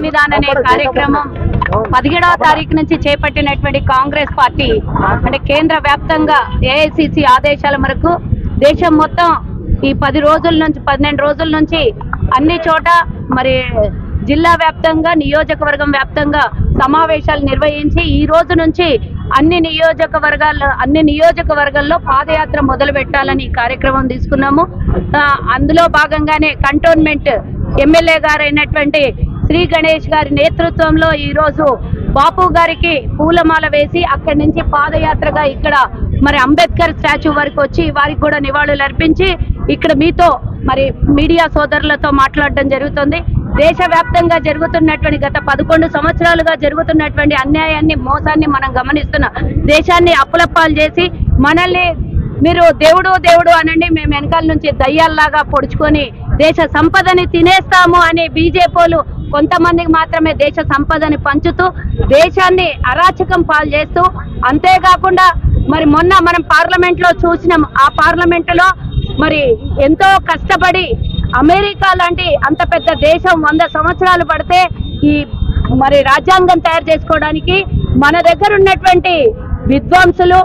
విధాన కార్యక్రమం 17వ తారీఖు నుంచి చేపట్టినటువంటి కాంగ్రెస్ పార్టీ అంటే కేంద్ర వ్యాప్తంగా ఏఐసిసి ఆదేశాల మేరకు దేశం మొత్తం ఈ 10 రోజుల నుంచి 12 రోజుల నుంచి అన్ని చోట మరి జిల్లా వ్యాప్తంగా నియోజకవర్గం వ్యాప్తంగా సమావేశాలు నిర్వహించి ఈ రోజు నుంచి అన్ని నియోజకవర్గాల్లో పాదయాత్ర మొదలు పెట్టాలని కార్యక్రమం తీసుకున్నాము. అందులో భాగంగానే కంటోన్మెంట్ ఎమ్మెల్యే గారైనటువంటి శ్రీ గణేష్ గారి నేతృత్వంలో ఈ రోజు బాపు గారికి పూలమాల వేసి అక్కడి నుంచి పాదయాత్రగా ఇక్కడ మరి అంబేద్కర్ స్టాచ్యూ వరకు వచ్చి వారికి కూడా నివాళులు అర్పించి ఇక్కడ మీతో మరి మీడియా సోదరులతో మాట్లాడడం జరుగుతుంది. దేశవ్యాప్తంగా జరుగుతున్నటువంటి గత 11 సంవత్సరాలుగా జరుగుతున్నటువంటి అన్యాయాన్ని మోసాన్ని మనం గమనిస్తున్నాం. దేశాన్ని అప్పులప్పాలు చేసి మనల్ని మీరు దేవుడు దేవుడు అనండి, మేము వెనకాల నుంచి దయ్యాల్లాగా పొడుచుకొని దేశ సంపదని తినేస్తాము అని బీజేపీలు కొంతమందికి మాత్రమే దేశ సంపదని పంచుతూ దేశాన్ని అరాచకం పాలు చేస్తూ, అంతేకాకుండా మరి మొన్న మనం పార్లమెంట్లో చూసినాం. ఆ పార్లమెంటులో మరి ఎంతో కష్టపడి అమెరికా లాంటి అంత పెద్ద దేశం 100 సంవత్సరాలు పడితే ఈ మరి రాజ్యాంగం తయారు చేసుకోవడానికి మన దగ్గర ఉన్నటువంటి విద్వాంసులు